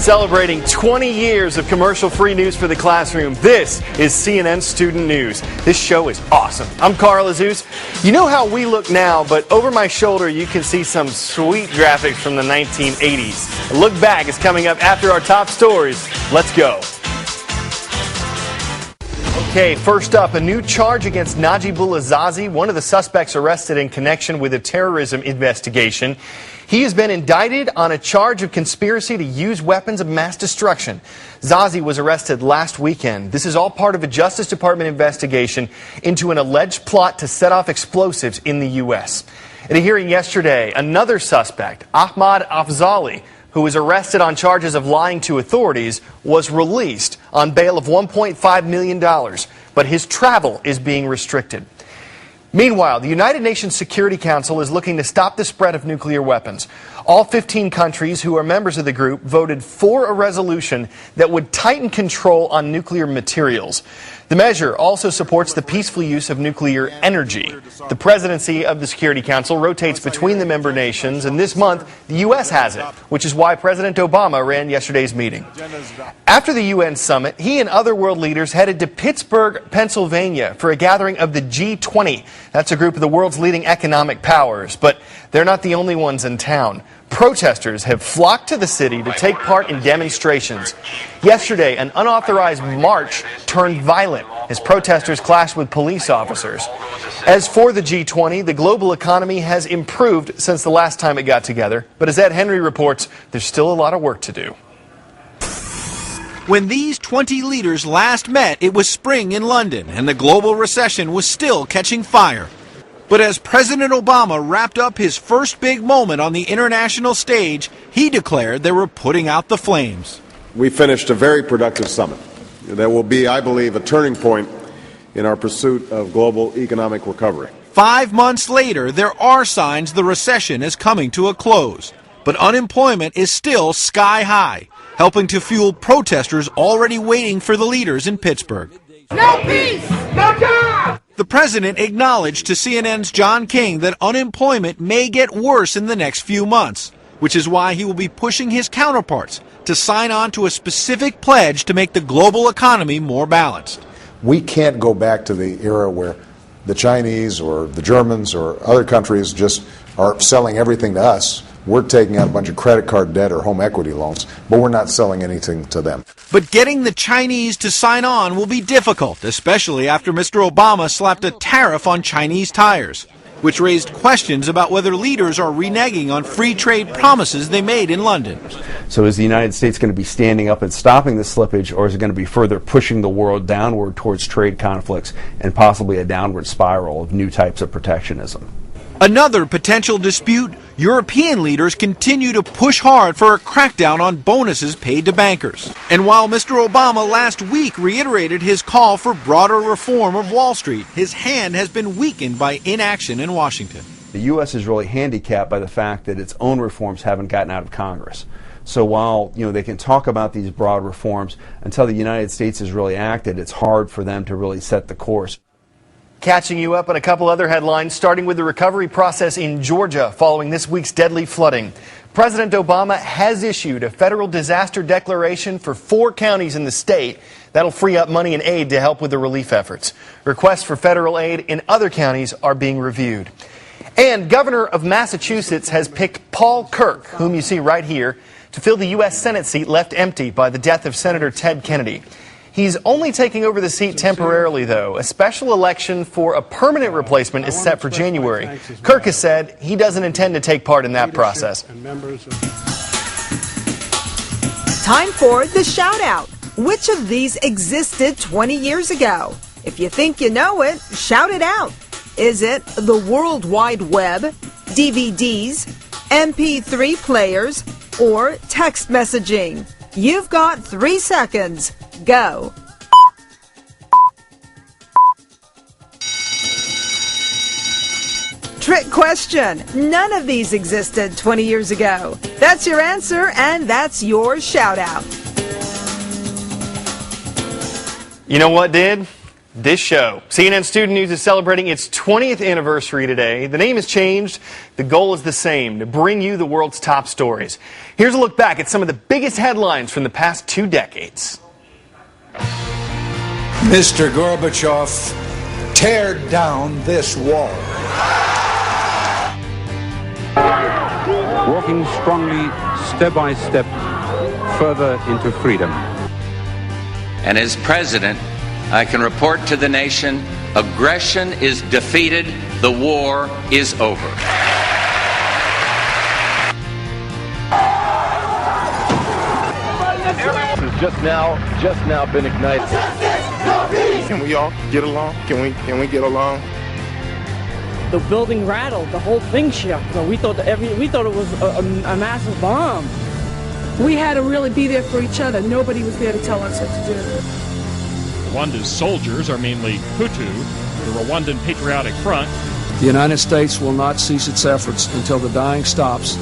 Celebrating 20 years of commercial-free news for the classroom, this is CNN Student News. This show is awesome. I'm Carl Azuz. You know how we look now, but over my shoulder you can see some sweet graphics from the 1980s. A look back is coming up after our top stories. Let's go. Okay, first up, a new charge against Najibullah Zazi, one of the suspects arrested in connection with a terrorism investigation. He has been indicted on a charge of conspiracy to use weapons of mass destruction. Zazi was arrested last weekend. This is all part of a Justice Department investigation into an alleged plot to set off explosives in the U.S. At a hearing yesterday, another suspect, Ahmad Afzali, who was arrested on charges of lying to authorities, was released on bail of $1.5 million, but his travel is being restricted. Meanwhile, the United Nations Security Council is looking to stop the spread of nuclear weapons. All 15 countries who are members of the group voted for a resolution that would tighten control on nuclear materials. The measure also supports the peaceful use of nuclear energy. The presidency of the Security Council rotates between the member nations, and this month the U.S. has it, which is why President Obama ran yesterday's meeting. After the UN summit, he and other world leaders headed to Pittsburgh, Pennsylvania for a gathering of the G20. That's a group of the world's leading economic powers, but they're not the only ones in town. Protesters have flocked to the city to take part in demonstrations. Yesterday, an unauthorized march turned violent as protesters clashed with police officers. As for the G20, the global economy has improved since the last time it got together. But as Ed Henry reports, there's still a lot of work to do. When these 20 leaders last met, it was spring in London, and the global recession was still catching fire. But as President Obama wrapped up his first big moment on the international stage, he declared they were putting out the flames. We finished a very productive summit that will be, I believe, a turning point in our pursuit of global economic recovery. 5 months later, there are signs the recession is coming to a close. But unemployment is still sky high, helping to fuel protesters already waiting for the leaders in Pittsburgh. No peace, no job! The president acknowledged to CNN's John King that unemployment may get worse in the next few months, which is why he will be pushing his counterparts to sign on to a specific pledge to make the global economy more balanced. We can't go back to the era where the Chinese or the Germans or other countries just are selling everything to us. We're taking out a bunch of credit card debt or home equity loans, but we're not selling anything to them. But getting the Chinese to sign on will be difficult, especially after Mr. Obama slapped a tariff on Chinese tires, which raised questions about whether leaders are reneging on free trade promises they made in London. So is the United States going to be standing up and stopping the slippage, or is it going to be further pushing the world downward towards trade conflicts and possibly a downward spiral of new types of protectionism? Another potential dispute, European leaders continue to push hard for a crackdown on bonuses paid to bankers. And while Mr. Obama last week reiterated his call for broader reform of Wall Street, his hand has been weakened by inaction in Washington. The U.S. is really handicapped by the fact that its own reforms haven't gotten out of Congress. So while they can talk about these broad reforms, until the United States has really acted, it's hard for them to really set the course. Catching you up on a couple other headlines, starting with the recovery process in Georgia following this week's deadly flooding. President Obama has issued a federal disaster declaration for 4 counties in the state. That'll free up money and aid to help with the relief efforts. Requests for federal aid in other counties are being reviewed. And Governor of Massachusetts has picked Paul Kirk, whom you see right here, to fill the U.S. Senate seat left empty by the death of Senator Ted Kennedy. He's only taking over the seat temporarily, though. A special election for a permanent replacement is set for January. Kirk has said he doesn't intend to take part in that process. Time for the shout out. Which of these existed 20 years ago? If you think you know it, shout it out. Is it the World Wide Web, DVDs, MP3 players, or text messaging? You've got 3 seconds. Go. Trick question. None of these existed 20 years ago. That's your answer, and that's your shout out. You know what did? this show. CNN Student News is celebrating its 20th anniversary today. The name has changed. The goal is the same, to bring you the world's top stories. Here's a look back at some of the biggest headlines from the past 2 decades. Mr. Gorbachev, tear down this wall. Walking strongly, step by step, further into freedom. And as president, I can report to the nation, aggression is defeated, the war is over. This has just now been ignited. Can we all get along? Can we get along? The building rattled, the whole thing shook. So we thought it was a massive bomb. We had to really be there for each other. Nobody was there to tell us what to do. Rwanda's soldiers are mainly Hutu, the Rwandan Patriotic Front. The United States will not cease its efforts until the dying stops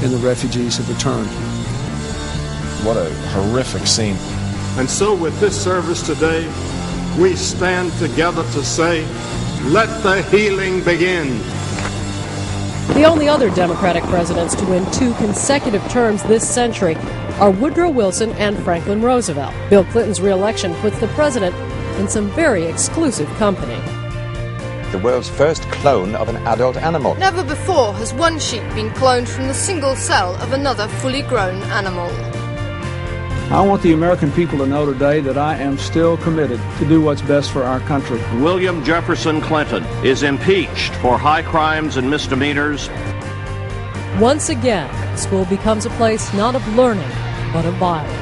and the refugees have returned. What a horrific scene. And so with this service today, we stand together to say, let the healing begin. The only other Democratic presidents to win 2 consecutive terms this century are Woodrow Wilson and Franklin Roosevelt. Bill Clinton's re-election puts the president in some very exclusive company. The world's first clone of an adult animal. Never before has one sheep been cloned from the single cell of another fully grown animal. I want the American people to know today that I am still committed to do what's best for our country. William Jefferson Clinton is impeached for high crimes and misdemeanors. Once again, school becomes a place not of learning, but of violence.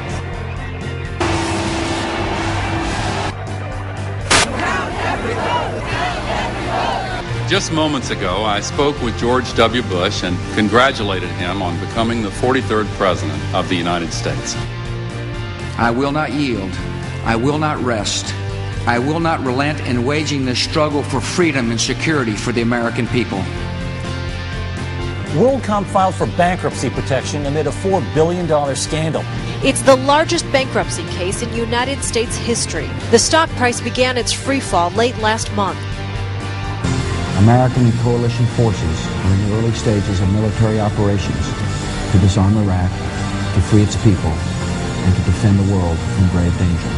Just moments ago, I spoke with George W. Bush and congratulated him on becoming the 43rd President of the United States. I will not yield. I will not rest. I will not relent in waging this struggle for freedom and security for the American people. WorldCom filed for bankruptcy protection amid a $4 billion scandal. It's the largest bankruptcy case in United States history. The stock price began its free fall late last month. American and coalition forces are in the early stages of military operations to disarm Iraq, to free its people, and to defend the world from grave danger.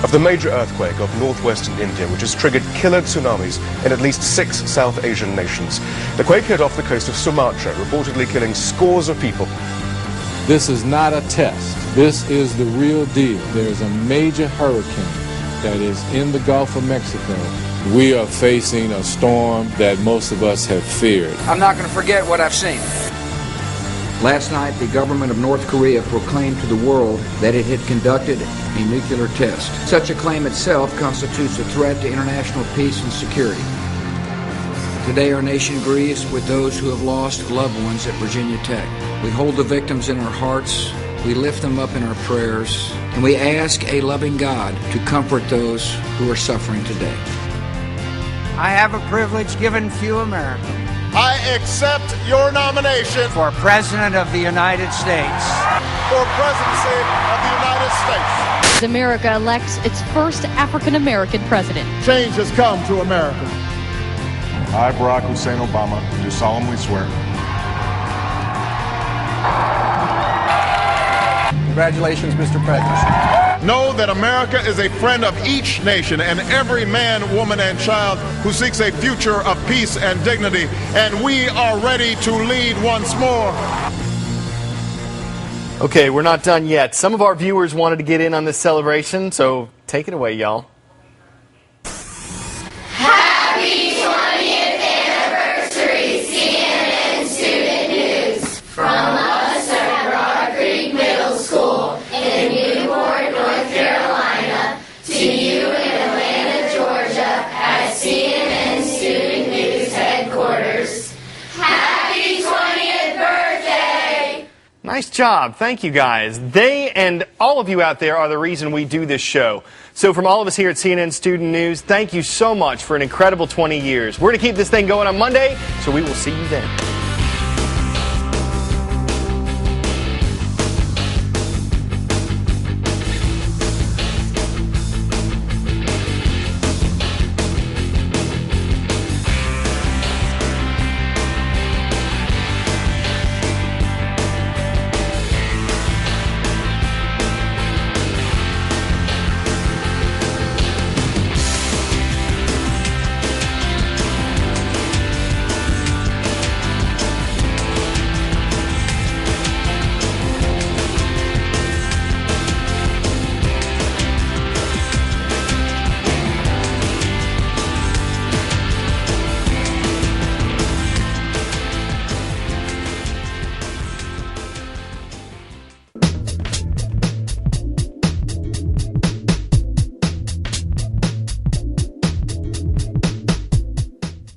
Of the major earthquake of northwestern India, which has triggered killer tsunamis in at least 6 South Asian nations. The quake hit off the coast of Sumatra, reportedly killing scores of people. This is not a test. This is the real deal. There is a major hurricane that is in the Gulf of Mexico. We are facing a storm that most of us have feared. I'm not going to forget what I've seen. Last night, the government of North Korea proclaimed to the world that it had conducted a nuclear test. Such a claim itself constitutes a threat to international peace and security. Today, our nation grieves with those who have lost loved ones at Virginia Tech. We hold the victims in our hearts, we lift them up in our prayers, and we ask a loving God to comfort those who are suffering today. I have a privilege given few Americans. I accept your nomination for President of the United States. For presidency of the United States. America elects its first African-American president. Change has come to America. I, Barack Hussein Obama, do solemnly swear. Congratulations, Mr. President. Know that America is a friend of each nation and every man, woman, and child who seeks a future of peace and dignity. And we are ready to lead once more. Okay, we're not done yet. Some of our viewers wanted to get in on this celebration, so take it away, y'all. Happy 20th anniversary, CNN Student News. From us at Broad Creek Middle School in Newport, North Carolina, to you in Atlanta, Georgia, at CNN Student News headquarters. Happy 20th birthday! Nice job. Thank you, guys. They and all of you out there are the reason we do this show. So from all of us here at CNN Student News, thank you so much for an incredible 20 years. We're going to keep this thing going on Monday, so we will see you then.